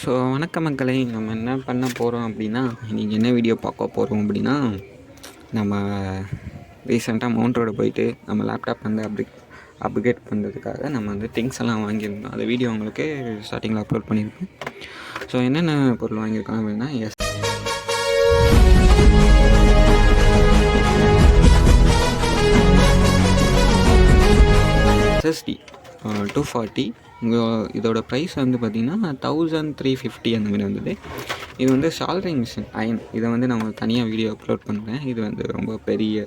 So வணக்க மக்களை, நம்ம என்ன பண்ண போகிறோம் அப்படின்னா, இன்றைக்கி என்ன வீடியோ பார்க்க போகிறோம் அப்படின்னா, நம்ம ரீசெண்டாக மவுண்ட் ரோடு போயிட்டு நம்ம லேப்டாப் வந்து அப்கிரேட் பண்ணுறதுக்காக நம்ம வந்து திங்ஸ் எல்லாம் வாங்கியிருந்தோம். அந்த வீடியோ உங்களுக்கு ஸ்டார்டிங்கில் அப்லோட் பண்ணியிருக்கேன். ஸோ என்னென்ன பொருள் வாங்கியிருக்கோம் அப்படின்னா, SSD 240. இதோட ப்ரைஸ் வந்து பார்த்திங்கன்னா 1350 அந்த மாதிரி வந்தது. இது வந்து சால்ட்ரிங் மிஷின் அயன். இதை வந்து நான் தனியாக வீடியோ அப்லோட் பண்ணுறேன். இது வந்து ரொம்ப பெரிய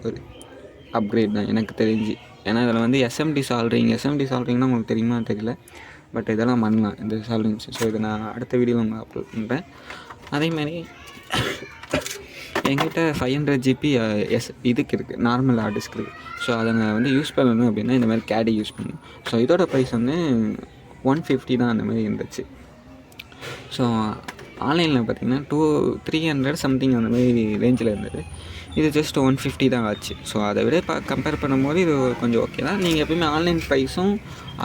ஒரு அப்கிரேட் தான் எனக்கு தெரிஞ்சு. ஏன்னா இதில் வந்து எஸ்எம்டி சால்ட்ரிங்னா உங்களுக்கு தெரியுமா தெரியல, பட் இதெல்லாம் பண்ணலாம் இந்த சால்ட்ரிங் மிஷின். ஸோ இதை நான் அடுத்த வீடியோவில் உங்களுக்கு அப்லோட் பண்ணுறேன். அதேமாதிரி என்கிட்ட 500 GB இதுக்கு இருக்குது, நார்மல் ஹார்ட் டிஸ்க் இருக்குது. ஸோ அதை நான் வந்து யூஸ் பண்ணணும் அப்படின்னா இந்த மாதிரி கேடி யூஸ் பண்ணணும். ஸோ இதோட ப்ரைஸ் வந்து 150 தான் அந்த மாதிரி இருந்துச்சு. ஸோ ஆன்லைனில் பார்த்திங்கன்னா 300 சம்திங் அந்த மாதிரி ரேஞ்சில் இருந்தது. இது ஜஸ்ட் 150 தான் ஆச்சு. ஸோ அதை விட கம்பேர் பண்ணும்போது இது கொஞ்சம் ஓகே தான். நீங்கள் எப்போயுமே ஆன்லைன் ப்ரைஸும்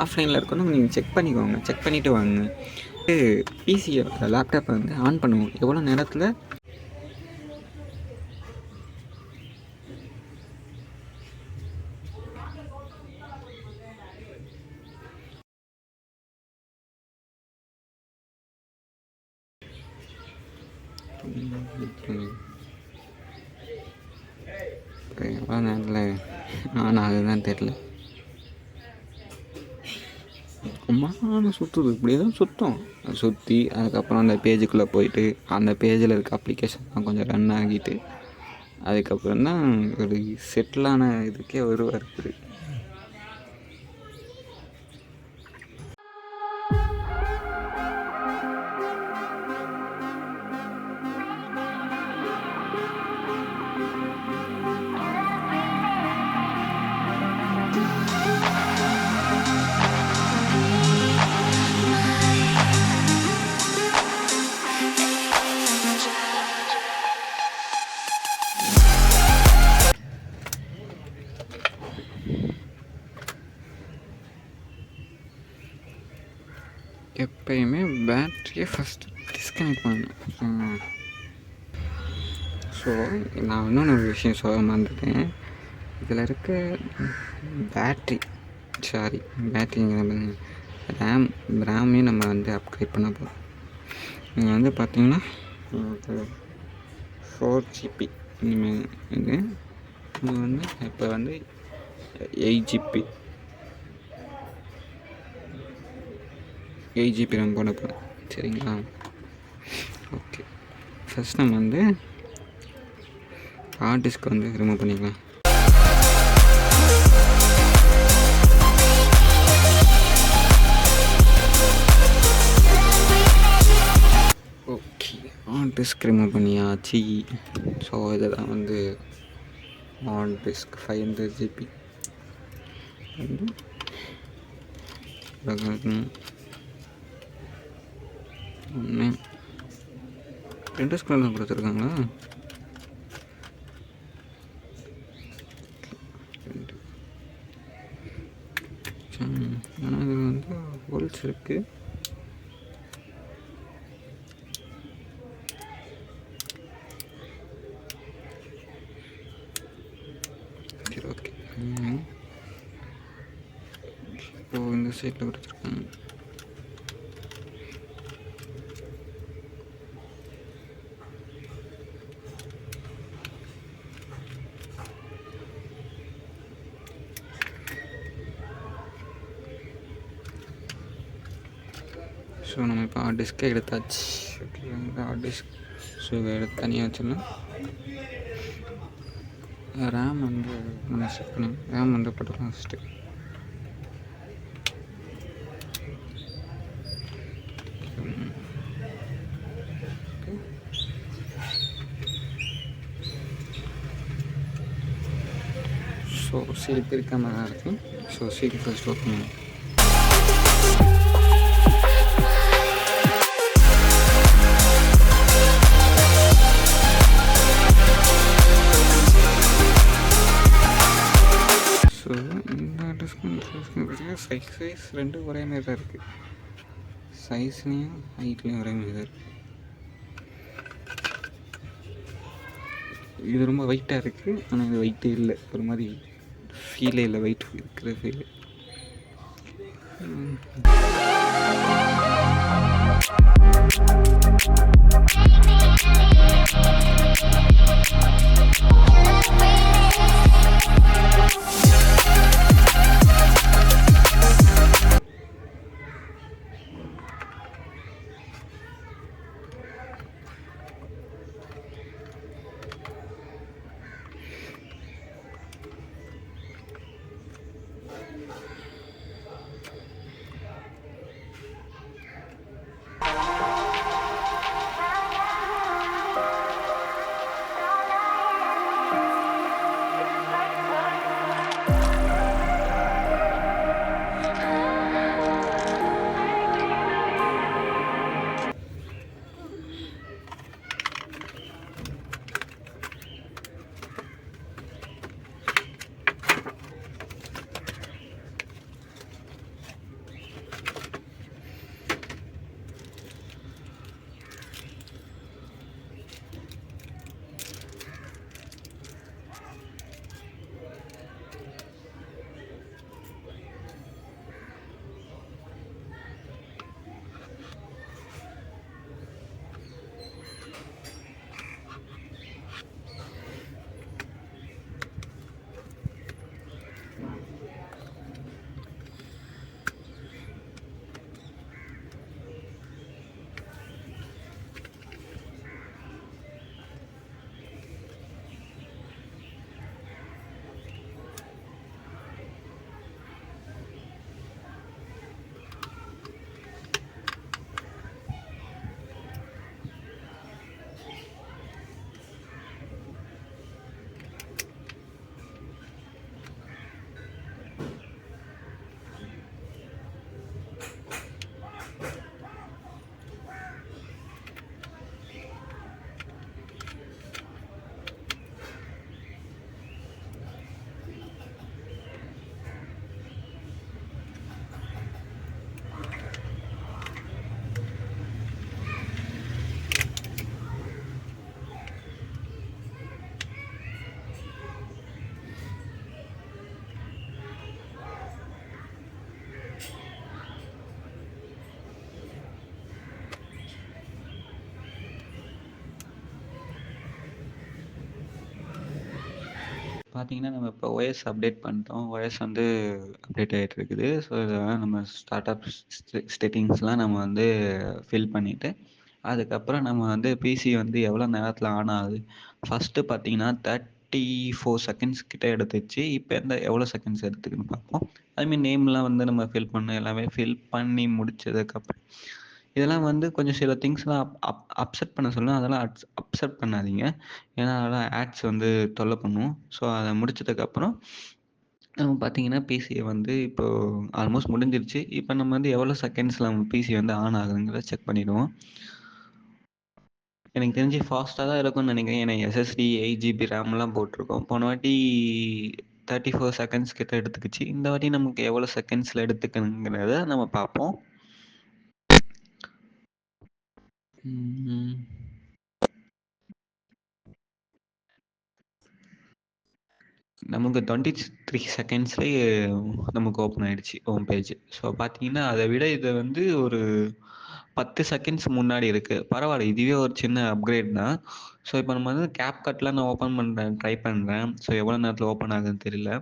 ஆஃப்லைனில் இருக்கணும், நீங்கள் செக் பண்ணிக்கோங்க. செக் பண்ணிவிட்டு வாங்க. பிசியை லேப்டாப்பை வந்து ஆன் பண்ணுவோம். எவ்வளோ நேரத்தில் எவ்வளோ நேரத்தில் ஆனால் அதுதான் தெரில. ரொம்ப சுற்றுது, இப்படியே தான் சுற்றி அதுக்கப்புறம் அந்த பேஜுக்குள்ளே போயிட்டு அந்த பேஜில் இருக்க அப்ளிகேஷன்லாம் கொஞ்சம் ரன் ஆகிட்டு அதுக்கப்புறம் தான் ஒரு செட்டிலான இதுக்கே வருவார். எப்பயுமே பேட்டரியை ஃபஸ்ட்டு டிஸ்கனெக்ட் பண்ணணும். ஸோ நான் இன்னொன்று ஒரு விஷயம் சொல்ல மறந்துட்டேன். இதில் இருக்க பேட்டரிங்கிற ரேமே நம்ம வந்து அப்கிரேட் பண்ண போகிறோம். இது வந்து பார்த்திங்கன்னா 4 GB இது வந்து இப்போ வந்து 8 GB RAM போட போகிறேன். சரிங்களா? ஓகே, ஃபஸ்ட் நம்ம வந்து ஹார்ட் டிஸ்க் வந்து ரிமூவ் பண்ணிக்கலாம். ஓகே, ஹார்ட் டிஸ்க் ரிமூவ் பண்ணியாச்சு. ஸோ இதெல்லாம் வந்து ஹார்ட் டிஸ்க் 500 GB வந்து ஒன்று 2 ஸ்க்ரீனில் கொடுத்துருக்காங்களா? ஆனால் இது வந்து ஹோல்ஸ் இருக்குது. சரி, ஓகே. இப்போ இந்த சைடில் கொடுத்துருக்காங்க. ஸோ நம்ம இப்போ ஹார்ட் டிஸ்க்கே எடுத்தாச்சு. ஓகே, ஹார்ட் டிஸ்க் ஸோ இதை எடுத்து தனியாக வச்சிடலாம். ரேம் வந்து நம்ம செக் பண்ணணும். ரேம் வந்து போட்டுக்கலாம் ஃபஸ்ட்டு. ஸோ சீல் பிரிக்காம தான் இருக்குது. ஸோ சீல் ஃபஸ்ட் ஓப்பன் பண்ணணும். ஸோ இந்த டிஸ்கவுண்ட் சைஸ் ரெண்டும் ஒரே மாதிரி தான் இருக்குது. சைஸ்லேயும் ஹைட்லேயும் ஒரே மாதிரி தான் இருக்குது. இது ரொம்ப வெயிட்டாக இருக்குது, ஆனால் இது வெயிட்டே இல்லை. ஒரு மாதிரி ஃபீலே இல்லை, வெயிட் இருக்கிற ஃபீல். பார்த்தீங்கன்னா, நம்ம இப்போ OS அப்டேட் பண்ணிட்டோம். OS வந்து அப்டேட் ஆகிட்டு இருக்குது. ஸோ இதெல்லாம் நம்ம ஸ்டார்ட்அப் செட்டிங்ஸ்லாம் நம்ம வந்து ஃபில் பண்ணிவிட்டு, அதுக்கப்புறம் நம்ம வந்து பிசி வந்து எவ்வளோ நேரத்தில் ஆன் ஆகுது. ஃபஸ்ட்டு பார்த்தீங்கன்னா 34 செகண்ட்ஸ் கிட்ட எடுத்துச்சு. இப்போ எவ்வளோ செகண்ட்ஸ் எடுத்துக்குன்னு பார்ப்போம். அதுமாரி நேம்லாம் வந்து நம்ம ஃபில் பண்ண எல்லாமே ஃபில் பண்ணி முடிச்சதுக்கப்புறம் இதெல்லாம் வந்து கொஞ்சம் சில திங்ஸ்லாம் அப்செட் பண்ண சொல்லலாம். அதெல்லாம் அப்செட் பண்ணாதீங்க. ஏன்னா அதெல்லாம் ஆட்ஸ் வந்து தொல்லை பண்ணும். ஸோ அதை முடிச்சதுக்கப்புறம் நம்ம பார்த்தீங்கன்னா பிசியை வந்து இப்போ ஆல்மோஸ்ட் முடிஞ்சிருச்சு. இப்போ நம்ம வந்து எவ்வளோ செகண்ட்ஸில் நம்ம பிசி வந்து ஆன் ஆகுதுங்கிறத செக் பண்ணிவிடுவோம். எனக்கு தெரிஞ்சு ஃபாஸ்ட்டாக தான் இருக்கும்னு நினைக்கிறேன். ஏன்னா எஸ்எஸ்டி 8 GB ரேம்லாம் போட்டிருக்கோம். போன வாட்டி 34 செகண்ட்ஸ் கிட்ட எடுத்துக்கிச்சு. இந்த வாட்டி நமக்கு எவ்வளோ செகண்ட்ஸில் எடுத்துக்கணுங்கிறத நம்ம பார்ப்போம். நமக்கு 23 செகண்ட்ஸ்லேயே நமக்கு ஓப்பன் ஆகிடுச்சு ஹோம் பேஜ். ஸோ பார்த்தீங்கன்னா அதை விட இதை வந்து ஒரு 10 செகண்ட்ஸ் முன்னாடி இருக்குது. பரவாயில்ல, இதுவே ஒரு சின்ன அப்கிரேட் தான். ஸோ இப்போ நம்ம வந்து கேப்கட்லாம் நான் ஓப்பன் பண்ணுறேன், ட்ரை பண்ணுறேன். ஸோ எவ்வளோ நேரத்தில் ஓப்பன் ஆகுதுன்னு தெரியல.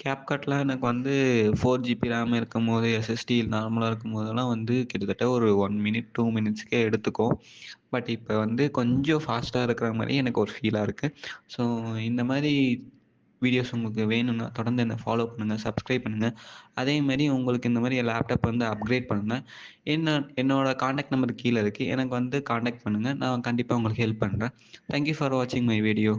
கேப்கட்லாம் எனக்கு வந்து 4 GB ரேம் இருக்கும் போது, எஸ்எஸ்டி நார்மலாக இருக்கும் போதெல்லாம் வந்து கிட்டத்தட்ட ஒரு 1 மினிட் 2 மினிட்ஸ்க்கே எடுத்துக்கும். பட் இப்போ வந்து கொஞ்சம் ஃபாஸ்ட்டாக இருக்கிற மாதிரி எனக்கு ஒரு ஃபீலாக இருக்குது. ஸோ இந்த மாதிரி வீடியோஸ் உங்களுக்கு வேணும்னா தொடர்ந்து என்னை ஃபாலோ பண்ணுங்கள், சப்ஸ்கிரைப் பண்ணுங்கள். அதேமாரி உங்களுக்கு இந்த மாதிரி லேப்டாப் வந்து அப்கிரேட் பண்ணுங்கள். என்னோட காண்டாக்ட் நம்பர் கீழே இருக்குது. எனக்கு வந்து காண்டாக்ட் பண்ணுங்கள். நான் கண்டிப்பாக உங்களுக்கு ஹெல்ப் பண்ணுறேன். தேங்க்யூ ஃபார் வாட்சிங் மை வீடியோ.